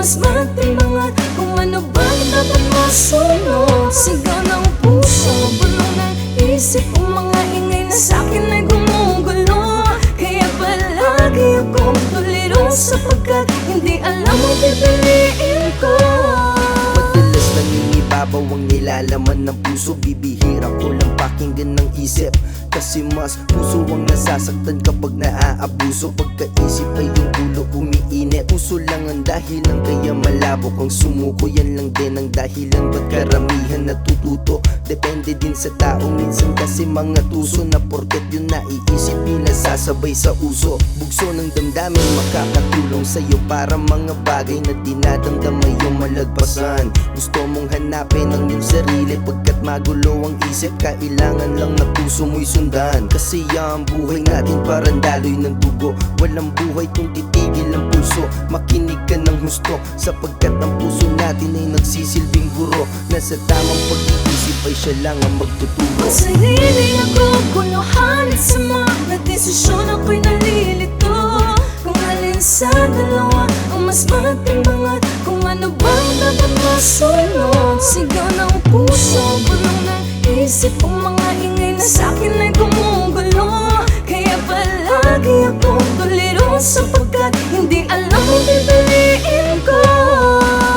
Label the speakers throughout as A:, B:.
A: mas matimangat kung ano ba dapat masunod. Sigaw ng puso, bulong ng isip, kung mga ingay na sa'kin ay gumugulo. Kaya palagi akong tuliro, sapagkat hindi alam ang pipiliin ko.
B: Madalas nangingibabaw ang nilalaman ng puso. Bibihira ko lang pakinggan ng isip, kasi mas puso ang nasasaktan kapag naaabuso. Pagkaisip ay yung ulo umiinit. Puso lang ang dahilan kaya malabo kang sumuko. Yan lang din ang dahilan ba't karamihan natututo. Depende din sa tao minsan, kasi mga tuso na porket yun naiisip nila sasabay sa uso. Bugso ng damdamin makakatulong sa'yo para mga bagay na dinadamdam ay iyong malagpasan. Gusto mong hanapin ang iyong sarili, pagkat magulo ang isip, kailangan lang na puso mo'y sundan. Kasi ang buhay natin parang daloy ng dugo, walang buhay kung titigil ang pulso. Makinig ka ng husto, sapagkat ang puso natin ay nagsisilbing guro. Nasa tamang pag-iisip ay siya lang ang magtuturo.
A: Ang sarili ako kuluhan at sa mga desisyon ako'y nalilito. Kung alin sa dalawa ang mas matimangat, kung ano ba dapat masunod. Sigaw ng puso, bulong ng isip, kung mga ingay na sa'kin ay gumugulo. Kaya palagi akong tuliro, sapagkat hindi alam ang pipiliin ko.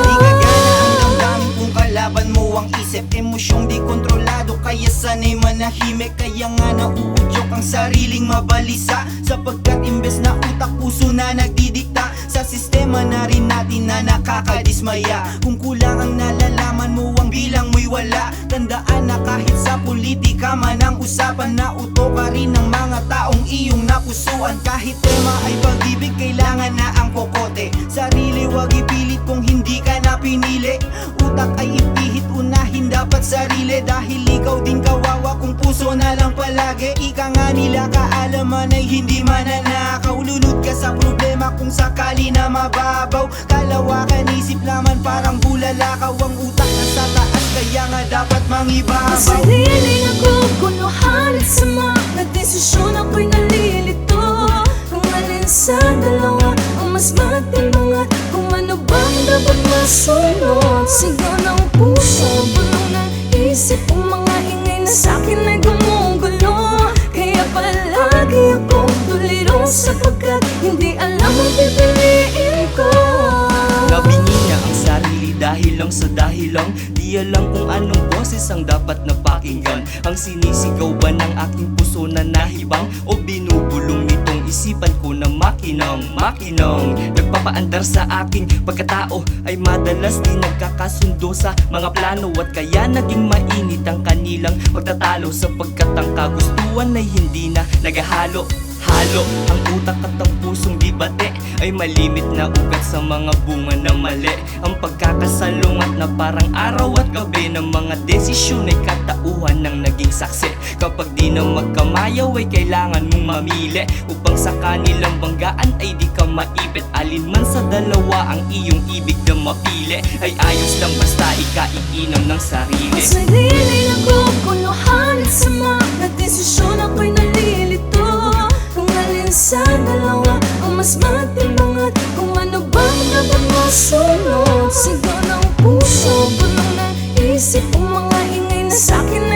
C: Di gagana ang damdamin kung kalaban mo ang isip. Emosyong di kontrolado, kaya sanay manahimik. Kaya nga nauudyok ang sariling mabalisa, sapagkat imbes na utak puso na nagdidikta. Sa sistema na rin natin na nakakadismaya. Kung kulang ang nalalaman mo, ang bilang mo'y wala. Tandaan na kahit sa politika man ang usapan, na uto ka rin ng mga taong iyong napusuan. Kahit tema ay pag-ibig, kailangan na ang kokote. Sarili wag ipilit kung hindi ka na pinili. Utak ay ipihit, unahin dapat sarili. Dahil ikaw din kawawa kung puso na lang palagi. Ika nga nila kaalaman ay hindi mananakaw. Lunod ka sa problema kung sakali na mababaw. Kalawakan isip naman parang bulalakaw. Ang utak na sa taas, kaya nga dapat mangibabaw.
A: Ang sarili ako kuluhan at sa mga desisyon ako'y nalilito. Kung alin sa dalawa ang mas matimangat, kung ano ba dapat masunod. Sigaw ng puso, bulong ng isip, kung mga ingay na sa'kin ay gumugulo. Kaya palagi akong tuliro, sapagkat hindi alam ang pipiliin ko.
D: Nabingi niya ang sarili dahil lang sa dahilang di alam kung anong boses ang dapat na pakinggan. Ang sinisigaw ba ng aking puso na nahibang, o binubulong nitong isipan ko na makinang nagpapaandar sa aking pagkatao ay madalas di nagkakasundo sa mga plano. At kaya naging mainit ang kanilang pagtatalo, sapagkat ang kagustuhan ay hindi na naghahalo. Ang utak at ang pusong debate ay malimit na ugat sa mga bunga na mali. Ang pagkakasalungat na parang araw at gabi ng mga desisyon ay katauhan ng naging saksi. Kapag di na magkamayaw ay kailangan mong mamili, upang sa kanilang banggaan ay di ka maipit. Alin man sa dalawa ang iyong ibig na mapili, ay ayos lang basta ikaiinam ng sarili.
A: Ang sarili ako kuluhan at sa mga desisyon ako'y nalilito. Kung alin sa dalawa ang mas matimangat, kung ano ba dapat masunod. Sigaw ng puso, bulong ng isip, kung mga ingay na sa'kin